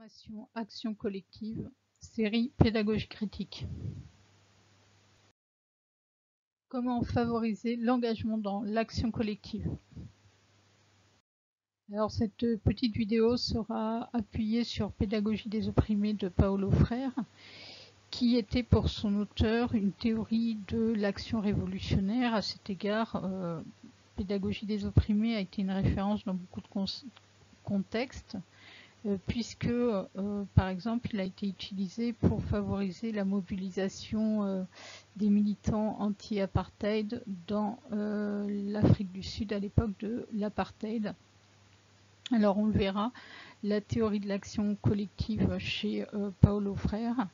Formation Action collective, série Pédagogie critique. Comment favoriser l'engagement dans l'action collective? Alors cette petite vidéo sera appuyée sur Pédagogie des opprimés de Paulo Freire, qui était pour son auteur une théorie de l'action révolutionnaire. À cet égard, Pédagogie des opprimés a été une référence dans beaucoup de contextes, puisque par exemple il a été utilisé pour favoriser la mobilisation des militants anti-apartheid dans l'Afrique du Sud à l'époque de l'apartheid. Alors on le verra, la théorie de l'action collective chez Paulo Freire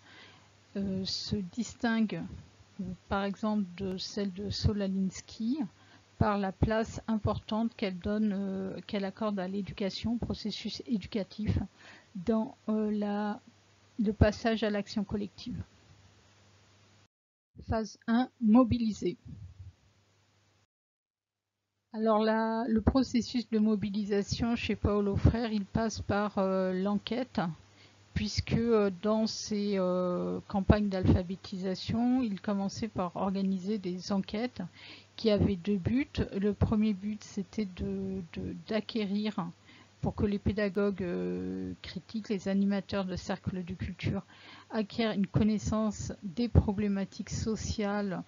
se distingue par exemple de celle de Solalinski par la place importante qu'elle accorde à l'éducation, processus éducatif, dans le passage à l'action collective. Phase 1, mobiliser. Alors le processus de mobilisation chez Paulo Freire, il passe par l'enquête, puisque dans ses campagnes d'alphabétisation, il commençait par organiser des enquêtes qui avaient deux buts. Le premier but, c'était d'acquérir, pour que les pédagogues critiques, les animateurs de cercles de culture, acquièrent une connaissance des problématiques sociales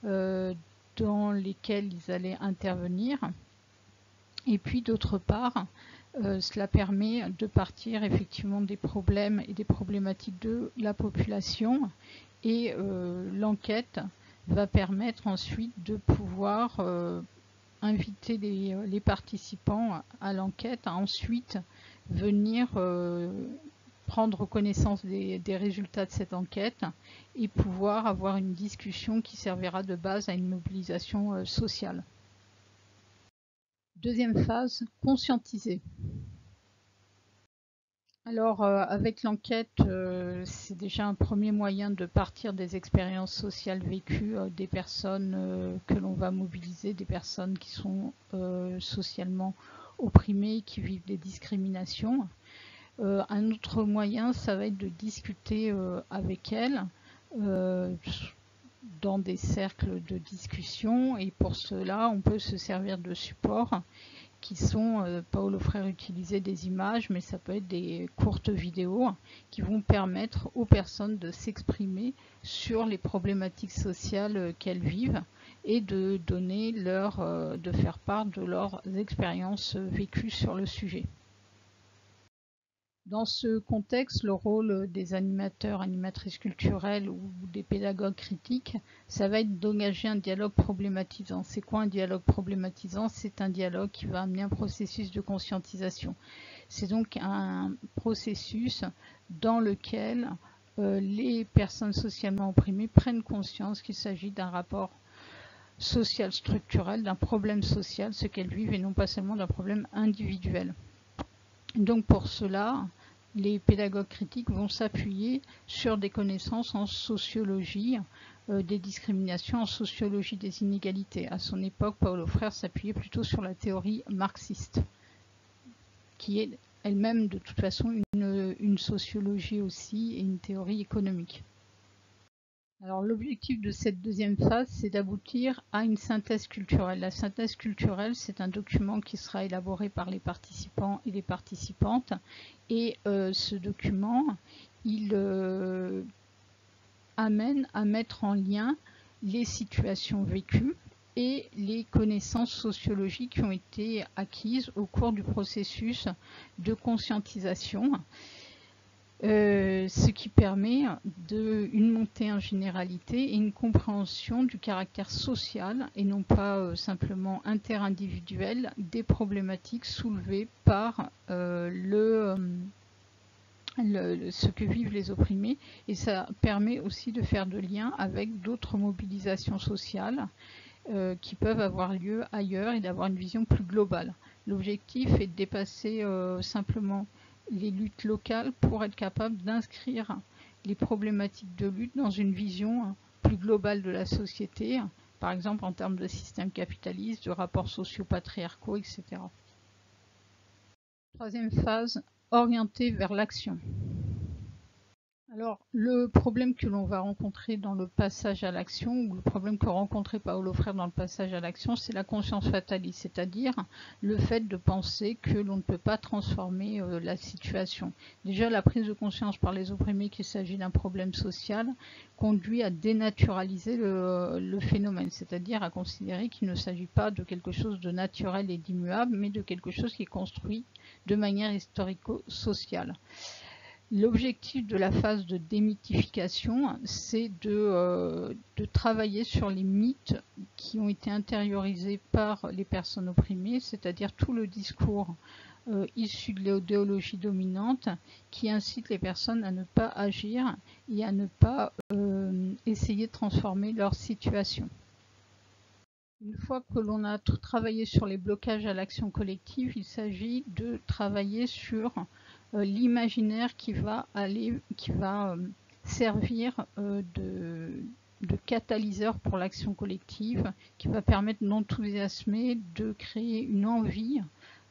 dans lesquelles ils allaient intervenir. Et puis d'autre part, cela permet de partir effectivement des problèmes et des problématiques de la population, et l'enquête va permettre ensuite de pouvoir inviter les participants à l'enquête à ensuite venir prendre connaissance des résultats de cette enquête et pouvoir avoir une discussion qui servira de base à une mobilisation sociale. Deuxième phase, conscientiser. Alors avec l'enquête, c'est déjà un premier moyen de partir des expériences sociales vécues des personnes que l'on va mobiliser, des personnes qui sont socialement opprimées, qui vivent des discriminations. Un autre moyen, ça va être de discuter avec elles dans des cercles de discussion, et pour cela on peut se servir de supports qui sont, Paulo Freire utilisait des images, mais ça peut être des courtes vidéos qui vont permettre aux personnes de s'exprimer sur les problématiques sociales qu'elles vivent et de de faire part de leurs expériences vécues sur le sujet. Dans ce contexte, le rôle des animateurs, animatrices culturelles ou des pédagogues critiques, ça va être d'engager un dialogue problématisant. C'est quoi un dialogue problématisant? C'est un dialogue qui va amener un processus de conscientisation. C'est donc un processus dans lequel les personnes socialement opprimées prennent conscience qu'il s'agit d'un rapport social structurel, d'un problème social, ce qu'elles vivent, et non pas seulement d'un problème individuel. Donc pour cela, les pédagogues critiques vont s'appuyer sur des connaissances en sociologie des discriminations, en sociologie des inégalités. À son époque, Paulo Freire s'appuyait plutôt sur la théorie marxiste, qui est elle-même de toute façon une sociologie aussi et une théorie économique. Alors l'objectif de cette deuxième phase, c'est d'aboutir à une synthèse culturelle. La synthèse culturelle, c'est un document qui sera élaboré par les participants et les participantes. Et ce document, il amène à mettre en lien les situations vécues et les connaissances sociologiques qui ont été acquises au cours du processus de conscientisation. Ce qui permet une montée en généralité et une compréhension du caractère social et non pas simplement interindividuel des problématiques soulevées par ce que vivent les opprimés, et ça permet aussi de faire de liens avec d'autres mobilisations sociales qui peuvent avoir lieu ailleurs et d'avoir une vision plus globale. L'objectif est de dépasser simplement les luttes locales pour être capable d'inscrire les problématiques de lutte dans une vision plus globale de la société, par exemple en termes de système capitaliste, de rapports socio-patriarcaux, etc. Troisième phase, orienter vers l'action. Alors, le problème que l'on va rencontrer dans le passage à l'action, ou le problème que rencontrait Paulo Freire dans le passage à l'action, c'est la conscience fataliste, c'est-à-dire le fait de penser que l'on ne peut pas transformer la situation. Déjà, la prise de conscience par les opprimés qu'il s'agit d'un problème social conduit à dénaturaliser le phénomène, c'est-à-dire à considérer qu'il ne s'agit pas de quelque chose de naturel et d'immuable, mais de quelque chose qui est construit de manière historico-sociale. L'objectif de la phase de démythification, c'est de travailler sur les mythes qui ont été intériorisés par les personnes opprimées, c'est-à-dire tout le discours issu de l'idéologie dominante qui incite les personnes à ne pas agir et à ne pas essayer de transformer leur situation. Une fois que l'on a travaillé sur les blocages à l'action collective, il s'agit de travailler sur l'imaginaire qui va servir de catalyseur pour l'action collective, qui va permettre d'enthousiasmer, de créer une envie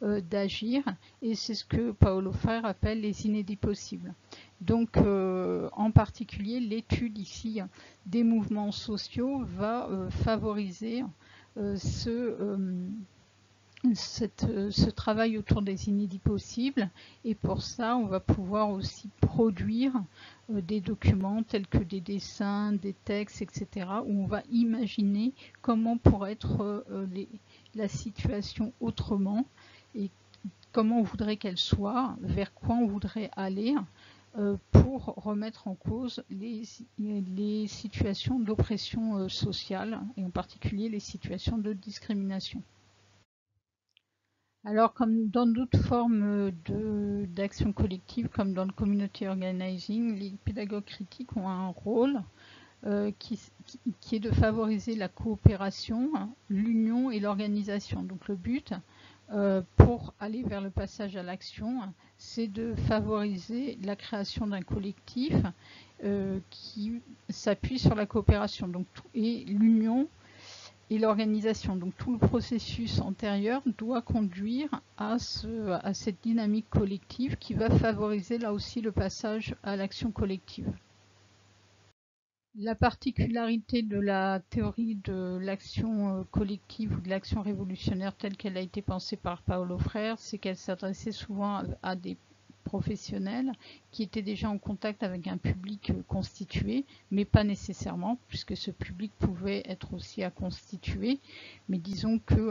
d'agir, et c'est ce que Paulo Freire appelle les inédits possibles. Donc, en particulier, l'étude ici des mouvements sociaux va favoriser ce travail autour des inédits possibles, et pour ça on va pouvoir aussi produire des documents tels que des dessins, des textes, etc., où on va imaginer comment pourrait être la situation autrement et comment on voudrait qu'elle soit, vers quoi on voudrait aller pour remettre en cause les situations d'oppression sociale, et en particulier les situations de discrimination. Alors, comme dans d'autres formes d'action collective, comme dans le community organizing, les pédagogues critiques ont un rôle qui est de favoriser la coopération, l'union et l'organisation. Donc le but, pour aller vers le passage à l'action, c'est de favoriser la création d'un collectif qui s'appuie sur la coopération et l'union et l'organisation. Donc tout le processus antérieur doit conduire à cette dynamique collective qui va favoriser là aussi le passage à l'action collective. La particularité de la théorie de l'action collective ou de l'action révolutionnaire telle qu'elle a été pensée par Paulo Freire, c'est qu'elle s'adressait souvent à des professionnels qui étaient déjà en contact avec un public constitué, mais pas nécessairement, puisque ce public pouvait être aussi à constituer. Mais disons que,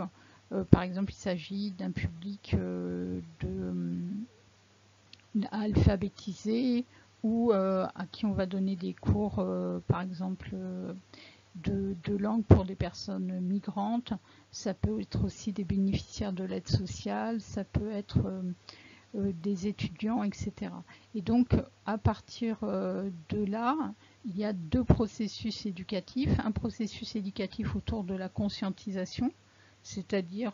par exemple, il s'agit d'un public alphabétisé, ou à qui on va donner des cours, par exemple, de langue pour des personnes migrantes. Ça peut être aussi des bénéficiaires de l'aide sociale, ça peut être des étudiants, etc. Et donc, à partir de là, il y a deux processus éducatifs. Un processus éducatif autour de la conscientisation, c'est-à-dire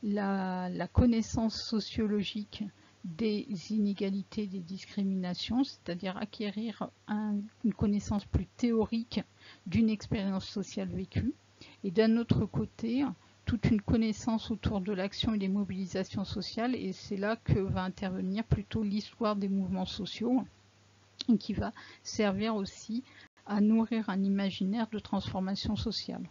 la connaissance sociologique des inégalités, des discriminations, c'est-à-dire acquérir une connaissance plus théorique d'une expérience sociale vécue, et d'un autre côté, toute une connaissance autour de l'action et des mobilisations sociales, et c'est là que va intervenir plutôt l'histoire des mouvements sociaux, qui va servir aussi à nourrir un imaginaire de transformation sociale.